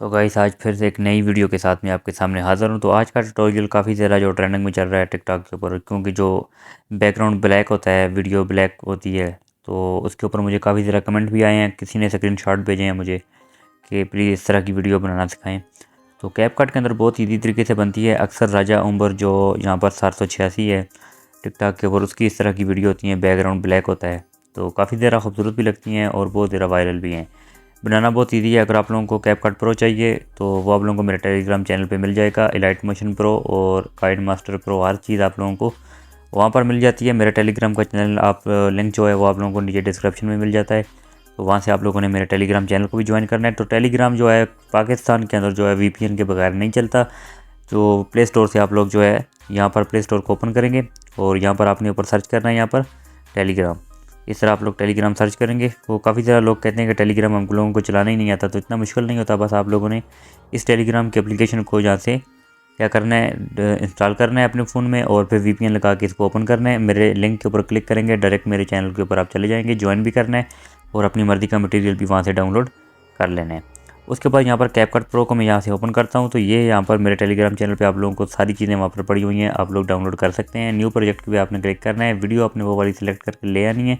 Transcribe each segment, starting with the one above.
तो गाइस आज फिर से एक नई वीडियो के साथ मैं आपके सामने हाज़िर हूँ। तो आज का ट्यूटोरियल काफ़ी ज़्यादा जो ट्रेंडिंग में चल रहा है टिकटॉक के ऊपर, क्योंकि जो बैकग्राउंड ब्लैक होता है, वीडियो ब्लैक होती है, तो उसके ऊपर मुझे काफ़ी ज़्यादा कमेंट भी आए हैं। किसी ने स्क्रीनशॉट भेजे हैं मुझे कि प्लीज़ इस तरह की वीडियो बनाना सिखाएं। तो कैपकट के अंदर बहुत ईजी तरीके से बनती है। अक्सर राजा उमर जो यहाँ पर 786 है टिकटॉक के ऊपर, उसकी इस तरह की वीडियो होती है, बैकग्राउंड ब्लैक होता है, तो काफ़ी ज़्यादा खूबसूरत भी लगती हैं और बहुत ज़्यादा वायरल भी हैं। बनाना बहुत ईजी है। अगर आप लोगों को कैपकट प्रो चाहिए तो वो आप लोगों को मेरे टेलीग्राम चैनल पे मिल जाएगा। इलाइट मोशन प्रो और काइड मास्टर प्रो हर चीज़ आप लोगों को वहाँ पर मिल जाती है। मेरे टेलीग्राम का चैनल आप लिंक जो है वो आप लोगों को नीचे डिस्क्रिप्शन में मिल जाता है, तो वहाँ से आप लोगों ने मेरे टेलीग्राम चैनल को भी ज्वाइन करना है। तो टेलीग्राम जो है पाकिस्तान के अंदर जो है VPN के बगैर नहीं चलता। जो प्ले स्टोर से आप लोग जो है यहाँ पर प्ले स्टोर को ओपन करेंगे और यहाँ पर आपने ऊपर सर्च करना है यहाँ पर टेलीग्राम। इस तरह आप लोग टेलीग्राम सर्च करेंगे। वो काफ़ी ज़्यादा लोग कहते हैं कि टेलीग्राम हम लोगों को चलाना ही नहीं आता, तो इतना मुश्किल नहीं होता। बस आप लोगों ने इस टेलीग्राम के एप्लीकेशन को जहाँ से क्या करना है, इंस्टॉल करना है अपने फ़ोन में और फिर VPN लगा के इसको ओपन करना है। मेरे लिंक के ऊपर क्लिक करेंगे, डायरेक्ट मेरे चैनल के ऊपर आप चले जाएंगे। ज्वाइन भी करना है और अपनी मर्ज़ी का मटेरियल भी वहाँ से डाउनलोड कर लेना है। उसके बाद यहाँ पर कैपकट प्रो को मैं यहाँ से ओपन करता हूँ, तो ये यहाँ पर मेरे टेलीग्राम चैनल पे आप लोगों को सारी चीज़ें वहाँ पर पड़ी हुई हैं, आप लोग डाउनलोड कर सकते हैं। न्यू प्रोजेक्ट पे आपने क्लिक करना है, वीडियो अपने वो वाली सिलेक्ट करके ले आनी है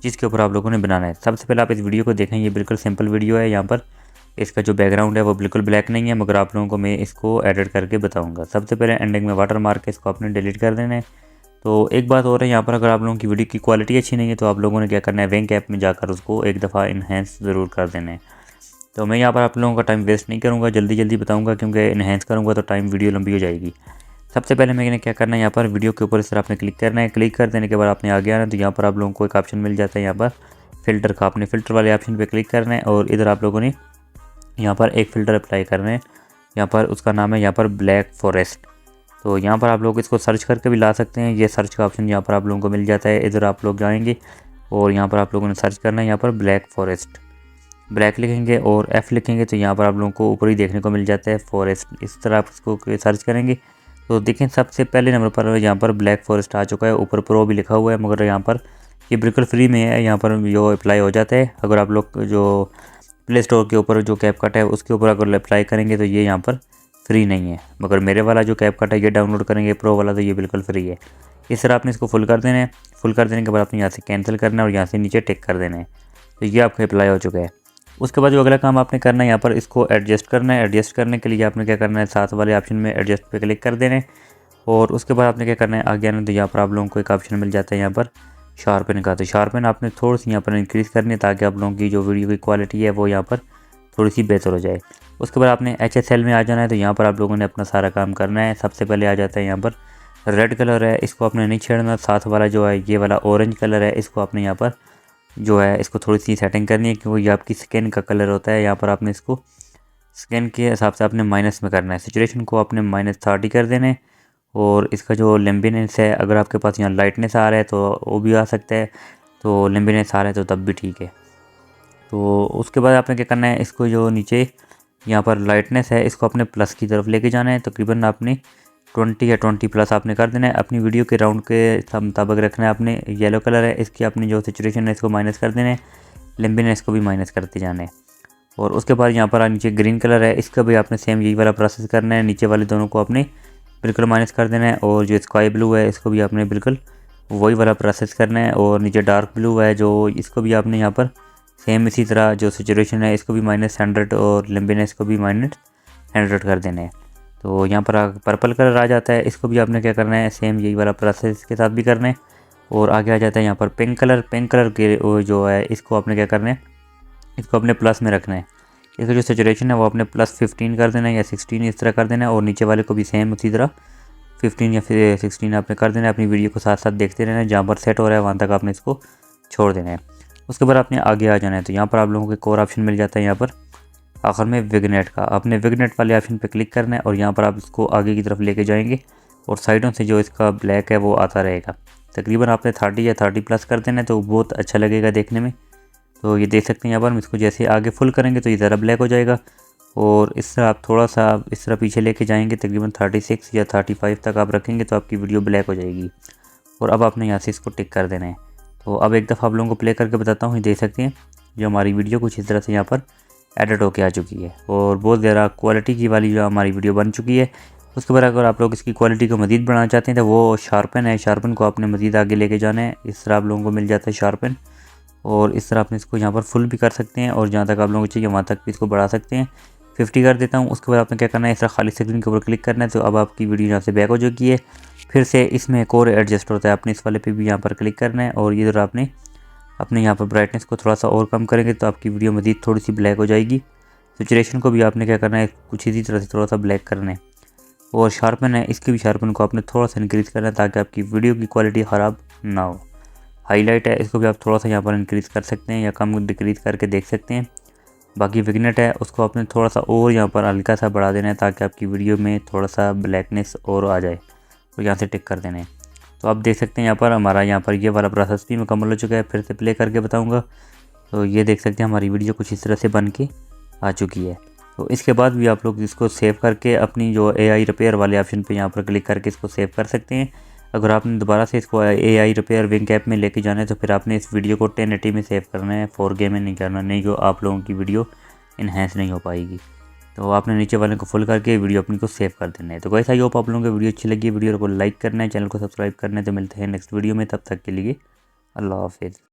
जिसके ऊपर आप लोगों ने बनाना है। सबसे पहले आप इस वीडियो को देखें, ये बिल्कुल सिंपल वीडियो है। यहाँ पर इसका जो बैकग्राउंड है वो बिल्कुल ब्लैक नहीं है, मगर आप लोगों को मैं इसको एडिट करके बताऊँगा। सबसे पहले एंडिंग में वाटर मार्क है, इसको आपने डिलीट कर देना है। तो एक बात और है यहाँ पर, अगर आप लोगों की वीडियो की क्वालिटी अच्छी नहीं है तो आप लोगों ने क्या करना है, विंक ऐप में जाकर उसको एक दफ़ा इन्हेंस ज़रूर कर देना है। तो मैं यहाँ पर आप लोगों का टाइम वेस्ट नहीं करूँगा, जल्दी जल्दी बताऊँगा, क्योंकि इन्हेंस करूँगा तो टाइम वीडियो लंबी हो जाएगी। सबसे पहले मैंने क्या करना है, यहाँ पर वीडियो के ऊपर इस तरह आपने क्लिक करना है। क्लिक कर देने के बाद आपने आगे आना है, तो यहाँ पर आप लोगों को एक ऑप्शन मिल जाता है यहाँ पर फ़िल्टर का। आपने फ़िल्टर वाले ऑप्शन पे क्लिक करना है और इधर आप लोगों ने यहाँ पर एक फ़िल्टर अप्लाई करना है। यहाँ पर उसका नाम है यहाँ पर ब्लैक फॉरेस्ट। तो यहाँ पर आप लोग इसको सर्च करके भी ला सकते हैं। ये सर्च का ऑप्शन यहाँ पर आप लोगों को मिल जाता है। इधर आप लोग जाएंगे और यहाँ पर आप लोगों ने सर्च करना है यहाँ पर ब्लैक फॉरेस्ट। ब्लैक लिखेंगे और F लिखेंगे तो यहाँ पर आप लोगों को ऊपर ही देखने को मिल जाता है फॉरेस्ट। इस तरह आप इसको सर्च करेंगे तो देखें सबसे पहले नंबर पर यहाँ पर ब्लैक फॉरेस्ट आ चुका है। ऊपर प्रो भी लिखा हुआ है, मगर यहाँ पर ये बिल्कुल फ्री में है। यहाँ पर जो अप्लाई हो जाता है, अगर आप लोग जो प्ले स्टोर के ऊपर जो कैपकट है उसके ऊपर अगर अप्लाई करेंगे तो ये यहाँ पर फ्री नहीं है। मगर मेरे वाला जो कैपकट है ये डाउनलोड करेंगे प्रो वाला, तो ये बिल्कुल फ्री है। इस तरह आपने इसको फुल कर देना है। फुल कर देने के बाद आपने यहाँ से कैंसिल करना है और यहाँ से नीचे टिक कर देना है। तो ये आपका अप्लाई हो चुका है। उसके बाद जो अगला काम आपने करना है, यहाँ पर इसको एडजस्ट करना है। एडजस्ट करने के लिए आपने क्या करना है, साथ वाले ऑप्शन में एडजस्ट पे क्लिक कर देना है और उसके बाद आपने क्या करना है, आगे आना। तो यहाँ पर आप लोगों को एक ऑप्शन मिल जाता है यहाँ पर शार्पन का। तो शार्पन आपने थोड़ी सी यहाँ पर इंक्रीज़ करनी है ताकि आप लोगों की जो वीडियो की क्वालिटी है वो यहाँ पर थोड़ी सी बेहतर हो जाए। उसके बाद आपने HSL में आ जाना है। तो यहाँ पर आप लोगों ने अपना सारा काम करना है। सबसे पहले आ जाता है यहाँ पर रेड कलर है, इसको आपने नहीं छेड़ना। साथ वाला जो है ये वाला ऑरेंज कलर है, इसको आपने यहाँ पर जो है इसको थोड़ी सी सेटिंग करनी है, क्योंकि ये आपकी स्किन का कलर होता है। यहाँ पर आपने इसको स्किन के हिसाब से आपने माइनस में करना है। सैचुरेशन को आपने -30 कर देना है और इसका जो लंबीनेस है, अगर आपके पास यहाँ लाइटनेस आ रहा है तो वो भी आ सकता है, तो लंबीनेस आ रहा है तो तब भी ठीक है। तो उसके बाद आपने क्या करना है, इसको जो नीचे यहाँ पर लाइटनेस है इसको अपने प्लस की तरफ लेके जाना है। तकरीबन आपने 20 या 20 प्लस आपने कर देना है। अपनी वीडियो के राउंड के मुताबिक रखना है आपने। येलो कलर है, इसकी अपनी जो सिचुएशन है इसको माइनस कर देना है। लंबीनेस को भी माइनस करते जाना है। और उसके बाद यहाँ पर नीचे ग्रीन कलर है, इसका भी आपने सेम यही वाला प्रोसेस करना है। नीचे वाले दोनों को आपने बिल्कुल माइनस कर देना है। और जो स्काई ब्लू है इसको भी आपने बिल्कुल वही वाला प्रोसेस करना है। और नीचे डार्क ब्लू है जो, इसको भी आपने यहाँ पर सेम इसी तरह जो सिचुएशन है इसको भी -100 और लंबीनेस को भी -100 कर देना है। तो यहाँ पर पर्पल कलर आ जाता है, इसको भी आपने क्या करना है, सेम यही वाला प्रोसेस के साथ भी करना है। और आगे आ जाता है यहाँ पर पिंक कलर। पिंक कलर के जो है इसको आपने क्या करना है, इसको अपने प्लस में रखना है। इसका जो सैचुरेशन है वो आपने +15 कर देना है या 16 इस तरह कर देना है। और नीचे वाले को भी सेम उसी तरह 15 या फिर 16 आपने कर देना है। अपनी वीडियो को साथ साथ देखते रहना है, जहाँ पर सेट हो रहा है वहाँ तक आपने इसको छोड़ देना है। उसके बाद आपने आगे आ जाना है। तो यहाँ पर आप लोगों को एक और ऑप्शन मिल जाता है यहाँ पर आखिर में विग्नेट का। आपने विग्नेट वाले ऑप्शन पर क्लिक करना है और यहाँ पर आप इसको आगे की तरफ लेके जाएंगे और साइडों से जो इसका ब्लैक है वो आता रहेगा। तकरीबन आपने 30 या 30+ कर देना है, तो बहुत अच्छा लगेगा देखने में। तो ये देख सकते हैं यहाँ पर हम इसको जैसे आगे फुल करेंगे तो ये ज़रा ब्लैक हो जाएगा। और इस तरह आप थोड़ा सा इस तरह पीछे लेके जाएंगे, तकरीबन 36 या 35 तक आप रखेंगे तो आपकी वीडियो ब्लैक हो जाएगी। और अब आपने यहाँ से इसको टिक कर देना है। तो अब एक दफ़ा आप लोगों को प्ले करके बताता हूँ। ये देख सकते हैं जो हमारी वीडियो कुछ इस तरह से यहाँ पर एडिट होके आ चुकी है और बहुत ज़्यादा क्वालिटी की वाली जो हमारी वीडियो बन चुकी है। उसके बाद अगर आप लोग इसकी क्वालिटी को मज़ीद बढ़ाना चाहते हैं तो वो शार्पन है, शार्पन को आपने मज़ीद आगे लेके जाना है। इस तरह आप लोगों को मिल जाता है शार्पन, और इस तरह आपने इसको यहाँ पर फुल भी कर सकते हैं और जहाँ तक आप लोगों को चाहिए वहाँ तक भी इसको बढ़ा सकते हैं। 50 कर देता हूँ। उसके बाद आपने क्या करना है, इस तरह खाली स्क्रीन के ऊपर क्लिक करना है। तो अब आपकी वीडियो यहाँ से बैक हो चुकी है। फिर से इसमें एक और एडजस्ट होता है, आपने इस वाले पे भी यहाँ पर क्लिक करना है और इधर आपने अपने यहाँ पर ब्राइटनेस को थोड़ा सा और कम करेंगे तो आपकी वीडियो मज़ीद थोड़ी सी ब्लैक हो जाएगी। सैचुरेशन को भी आपने क्या करना है, कुछ इसी तरह से थोड़ा सा ब्लैक करना है। और शार्पन है, इसकी भी शार्पन को आपने थोड़ा सा इंक्रीज़ करना है ताकि आपकी वीडियो की क्वालिटी ख़राब ना हो। हाईलाइट है, इसको भी आप थोड़ा सा यहाँ पर इंक्रीज़ कर सकते हैं या कम डिक्रीज़ करके देख सकते हैं। बाकी विगनेट है, उसको आपने थोड़ा सा और यहाँ पर हल्का सा बढ़ा देना है ताकि आपकी वीडियो में थोड़ा सा ब्लैकनेस और आ जाए, तो यहाँ से टिक कर देना है। तो आप देख सकते हैं यहाँ पर हमारा यहाँ पर ये वाला प्रोसेस भी मुकम्मल हो चुका है। फिर से प्ले करके बताऊँगा। तो ये देख सकते हैं हमारी वीडियो कुछ इस तरह से बन के आ चुकी है। तो इसके बाद भी आप लोग इसको सेव करके अपनी जो AI रिपेयर वाले ऑप्शन पे यहाँ पर क्लिक करके इसको सेव कर सकते हैं। अगर आपने दोबारा से इसको AI रिपेयर विंग ऐप में लेके जाना है तो फिर आपने इस वीडियो को 1080 में सेव करना है, 4K में नहीं करना, नहीं तो आप लोगों की वीडियो इन्हेंस नहीं हो पाएगी। तो आपने नीचे वाले को फुल करके वीडियो अपनी को सेव कर देना है। तो गाइस आई होप आप लोगों को वीडियो अच्छी लगी। वीडियो को लाइक करना है, चैनल को सब्सक्राइब करना है। तो मिलते हैं नेक्स्ट वीडियो में, तब तक के लिए अल्लाह हाफिज़।